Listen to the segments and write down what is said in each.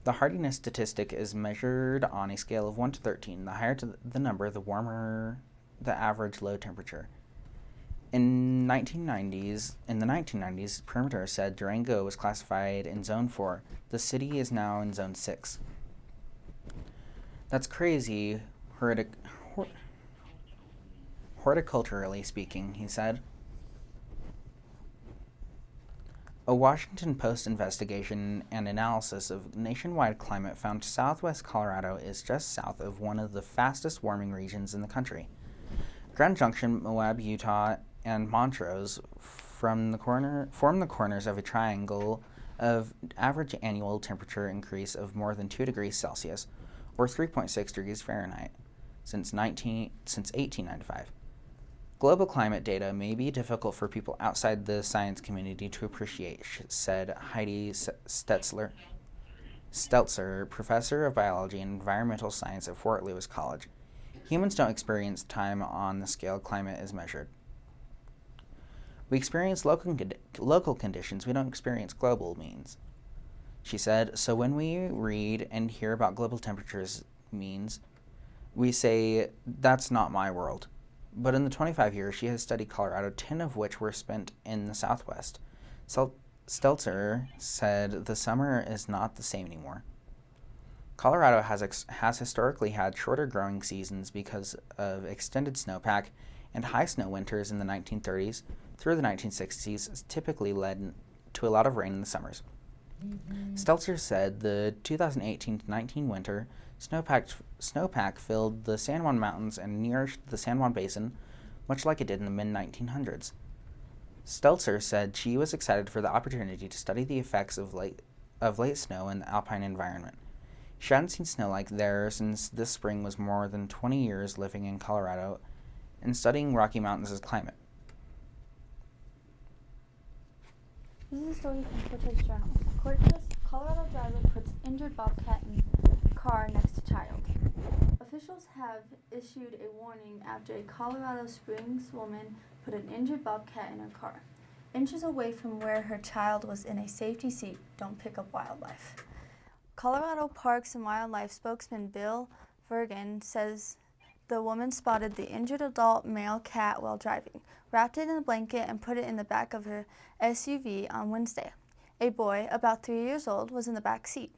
The hardiness statistic is measured on a scale of 1 to 13. The higher the number, the warmer the average low temperature. In the 1990s, Perimeter said Durango was classified in Zone 4. The city is now in Zone 6. That's crazy, horticulturally speaking, he said. A Washington Post investigation and analysis of nationwide climate found southwest Colorado is just south of one of the fastest warming regions in the country. Grand Junction, Moab, Utah, and Montrose form the corners of a triangle of average annual temperature increase of more than 2 degrees Celsius, or 3.6 degrees Fahrenheit, since 1895. Global climate data may be difficult for people outside the science community to appreciate, said Heidi Stelzer, professor of biology and environmental science at Fort Lewis College. Humans don't experience time on the scale climate is measured. We experience local conditions, we don't experience global means, she said. So when we read and hear about global temperatures means, we say, that's not my world. But in the 25 years she has studied Colorado, 10 of which were spent in the Southwest, Stelzer said the summer is not the same anymore. Colorado has historically had shorter growing seasons because of extended snowpack, and high snow winters in the 1930s through the 1960s typically led to a lot of rain in the summers. Stelzer said the 2018-19 winter snowpack filled the San Juan Mountains and nourished the San Juan Basin, much like it did in the mid-1900s. Stelzer said she was excited for the opportunity to study the effects of late snow in the alpine environment. She hadn't seen snow like there since this spring was more than 20 years living in Colorado and studying Rocky Mountains' climate. This is a story from Cortez Journal. Colorado driver puts injured bobcat in car next to child. Officials have issued a warning after a Colorado Springs woman put an injured bobcat in her car. Inches away from where her child was in a safety seat. Don't pick up wildlife. Colorado Parks and Wildlife spokesman Bill Vergan says the woman spotted the injured adult male cat while driving, wrapped it in a blanket, and put it in the back of her SUV on Wednesday. A boy, about 3 years old, was in the back seat.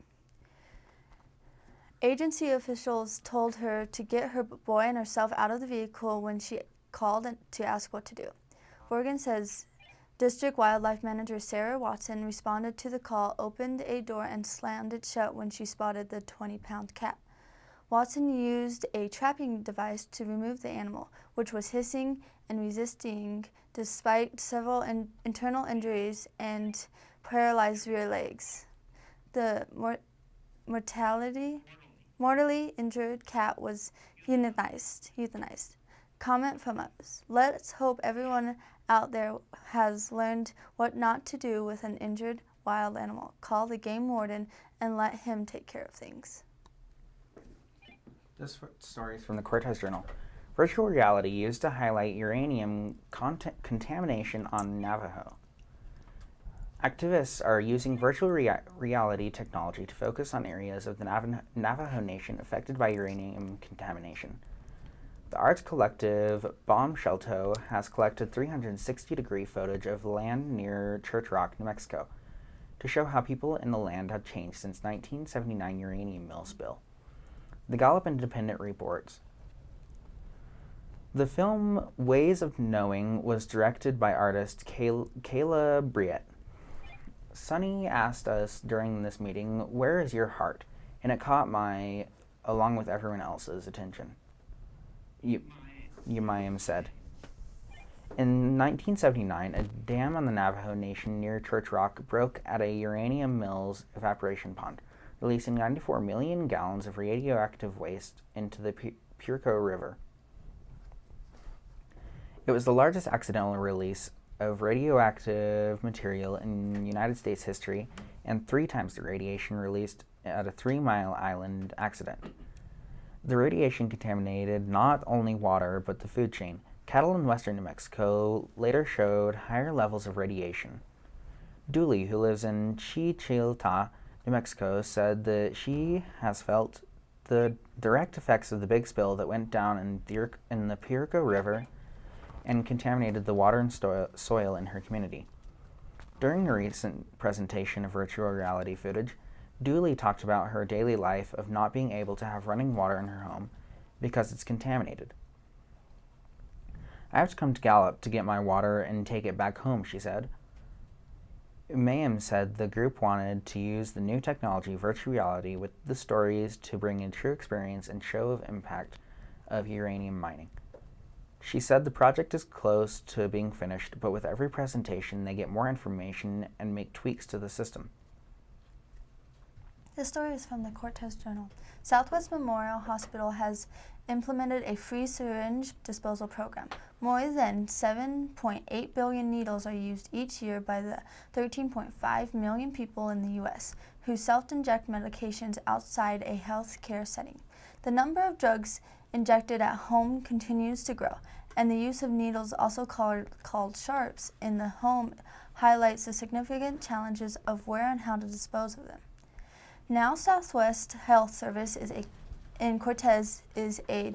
Agency officials told her to get her boy and herself out of the vehicle when she called to ask what to do. Vergan says District Wildlife Manager Sarah Watson responded to the call, opened a door, and slammed it shut when she spotted the 20-pound cat. Watson used a trapping device to remove the animal, which was hissing and resisting despite several internal injuries and paralyzed rear legs. The mortally injured cat was euthanized. Comment from us. Let's hope everyone out there has learned what not to do with an injured wild animal. Call the game warden and let him take care of things. This story is from the Cortez Journal. Virtual reality used to highlight uranium contamination on Navajo. Activists are using virtual reality technology to focus on areas of the Navajo Nation affected by uranium contamination. The arts collective Bomb Shelto has collected 360-degree footage of land near Church Rock, New Mexico, to show how people in the land have changed since 1979 uranium mill spill. The Gallup Independent reports. The film Ways of Knowing was directed by artist Kayla Briette. Sonny asked us during this meeting, "Where is your heart?" And it caught my, along with everyone else's, attention. Umayim said. In 1979, a dam on the Navajo Nation near Church Rock broke at a uranium mill's evaporation pond, releasing 94 million gallons of radioactive waste into the Pureco River. It was the largest accidental release of radioactive material in United States history and 3 times the radiation released at a 3-mile island accident. The radiation contaminated not only water but the food chain. Cattle in western New Mexico later showed higher levels of radiation. Dooley, who lives in Chichilta, New Mexico, said that she has felt the direct effects of the big spill that went down in the Purico River and contaminated the water and soil in her community. During a recent presentation of virtual reality footage, Dooley talked about her daily life of not being able to have running water in her home because it's contaminated. I have to come to Gallup to get my water and take it back home, she said. Mayhem said the group wanted to use the new technology, virtual reality, with the stories to bring a true experience and show of impact of uranium mining. She said the project is close to being finished, but with every presentation they get more information and make tweaks to the system. This story is from the Cortez Journal. Southwest Memorial Hospital has implemented a free syringe disposal program. More than 7.8 billion needles are used each year by the 13.5 million people in the U.S. who self-inject medications outside a health care setting. The number of drugs injected at home continues to grow, and the use of needles, also called sharps, in the home highlights the significant challenges of where and how to dispose of them. Now Southwest Health Service in Cortez is a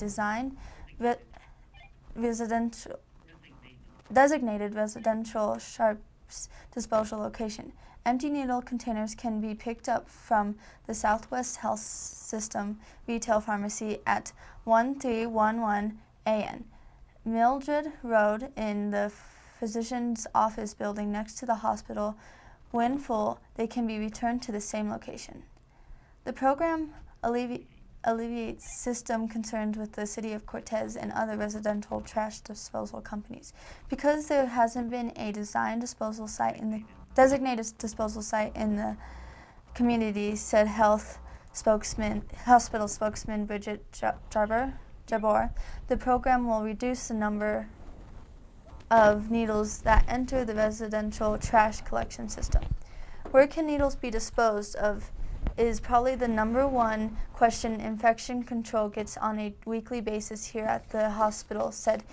designated residential sharps disposal location. Empty needle containers can be picked up from the Southwest Health System retail pharmacy at 1311 AN Mildred Road in the physician's office building next to the hospital. When full, they can be returned to the same location. The program alleviates system concerns with the city of Cortez and other residential trash disposal companies. Because there hasn't been a designated disposal site in the community, said hospital spokesman Bridget Jabor, the program will reduce the number of needles that enter the residential trash collection system. Where can needles be disposed of is probably the number one question infection control gets on a weekly basis here at the hospital, said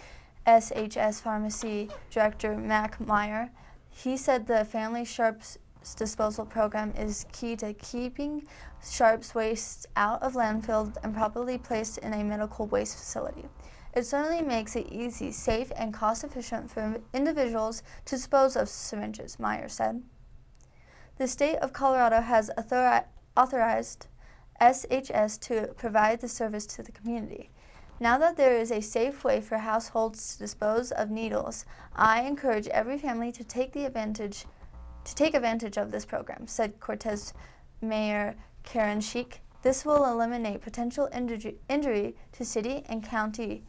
SHS Pharmacy Director Mac Meyer. He said the Family Sharps Disposal Program is key to keeping sharps waste out of landfills and properly placed in a medical waste facility. It certainly makes it easy, safe, and cost-efficient for individuals to dispose of syringes, Meyer said. The state of Colorado has authorized SHS to provide the service to the community. Now that there is a safe way for households to dispose of needles, I encourage every family to take advantage of this program, said Cortez Mayor Karen Sheik. This will eliminate potential injury to city and county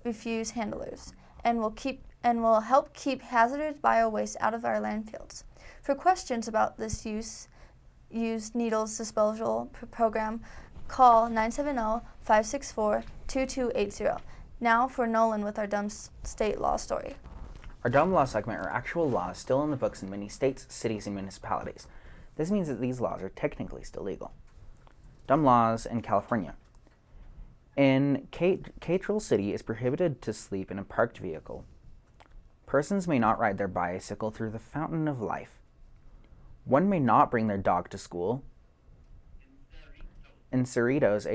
refuse handlers and will help keep hazardous biowaste out of our landfills. For questions about this used needles disposal program, call 970-564-2280. Now for Nolan with our dumb state law story. Our dumb law segment are actual laws still in the books in many states, cities, and municipalities. This means that these laws are technically still legal. Dumb laws in California. In Cathedral City, it's prohibited to sleep in a parked vehicle. Persons may not ride their bicycle through the fountain of life. One may not bring their dog to school. In Cerritos,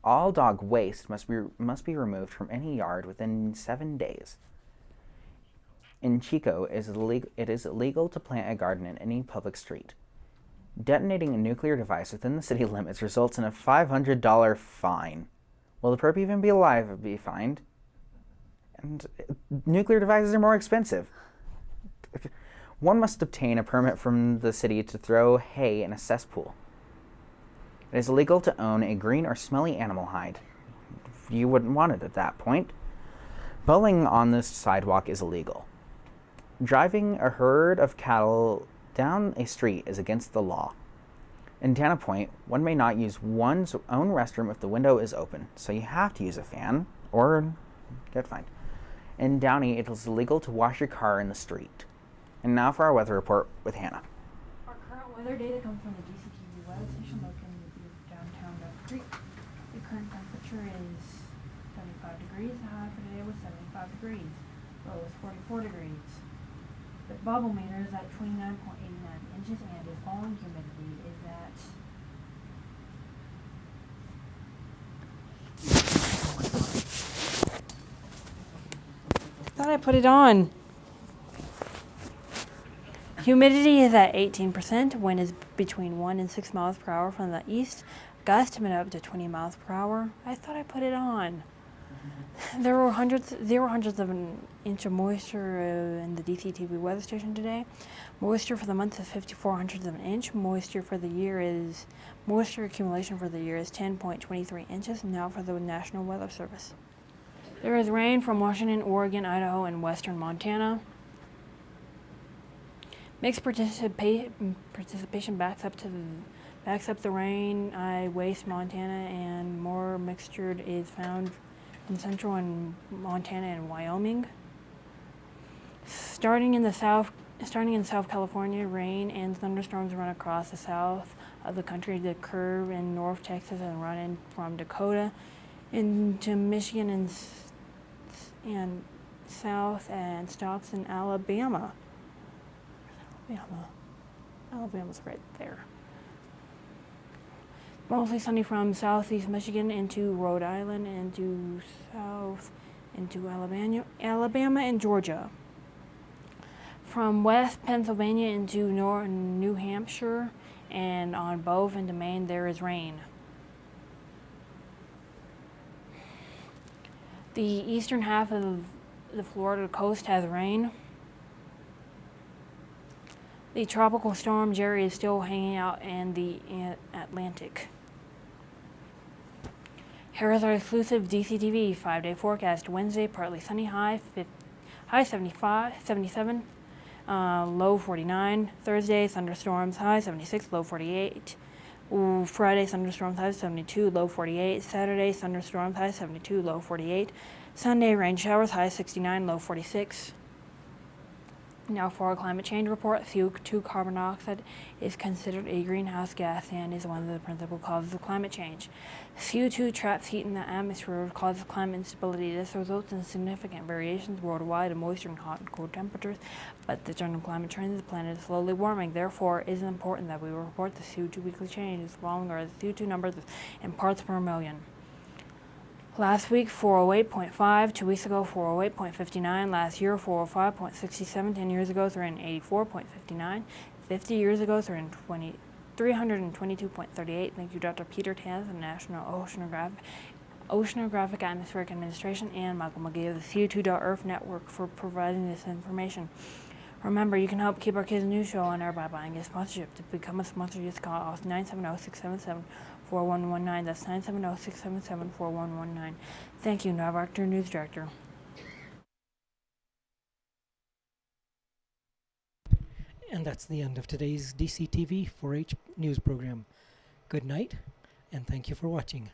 all dog waste must be removed from any yard within 7 days. In Chico, it is illegal to plant a garden in any public street. Detonating a nuclear device within the city limits results in a $500 fine. Will the perp even be alive if be fined? And nuclear devices are more expensive. One must obtain a permit from the city to throw hay in a cesspool. It is illegal to own a green or smelly animal hide. You wouldn't want it at that point. Bowling on this sidewalk is illegal. Driving a herd of cattle down a street is against the law. In Dana Point, one may not use one's own restroom if the window is open, so you have to use a fan or get fined. In Downey, it is illegal to wash your car in the street. And now for our weather report with Hannah. Our current weather data comes from the GCTV weather station located in downtown Duck Creek. The current temperature is 75 degrees. The high for today was 75 degrees. Low is 44 degrees. The barometer is at 29.89 inches. inches, and his falling humidity is at thought I put it on. Humidity is at 18%. Wind is between 1 and 6 miles per hour from the east. Gust up to 20 miles per hour. I thought I put it on. There were hundreds of an inch of moisture in the DCTV weather station today. Moisture for the month is 54 hundredths of an inch. Moisture accumulation for the year is 10.23 inches. Now for the National Weather Service. There is rain from Washington, Oregon, Idaho, and western Montana. Mixed participation backs up the rain. West Montana, and more mixture is found in central and Montana and Wyoming. Starting in South California, rain and thunderstorms run across the south of the country. They curve in North Texas and run in from Dakota into Michigan and south, and stops in Alabama. Alabama's right there. Mostly sunny from southeast Michigan into Rhode Island, into south into Alabama and Georgia. From west Pennsylvania into New Hampshire, and on both into Maine there is rain. The eastern half of the Florida coast has rain. The tropical storm Jerry is still hanging out in the Atlantic. Here is our exclusive DCTV 5-day forecast. Wednesday, partly sunny, high 77, low 49. Thursday, thunderstorms, high 76, low 48. Friday, thunderstorms, high 72, low 48. Saturday, thunderstorms, high 72, low 48. Sunday, rain showers, high 69, low 46. Now for our climate change report. CO2 carbon dioxide is considered a greenhouse gas and is one of the principal causes of climate change. CO2 traps heat in the atmosphere, causes climate instability. This results in significant variations worldwide in moisture and hot and cold temperatures, but the general climate trend of the planet is slowly warming. Therefore, it is important that we report the CO2 weekly changes. The following are the CO2 numbers in parts per million. Last week, 408.5. 2 weeks ago, 408.59. Last year, 405.67. 10 years ago, 384.59. 50 years ago, 322.38. Thank you, Dr. Peter Tans, the National Oceanographic Atmospheric Administration, and Michael McGee of the CO2.Earth Network for providing this information. Remember, you can help keep our Kids News Show on air by buying a sponsorship. To become a sponsor, just call us 970-677-4119. That's 970-677-4119. Thank you. Now back to your news director. And that's the end of today's DCTV 4-H news program. Good night, and thank you for watching.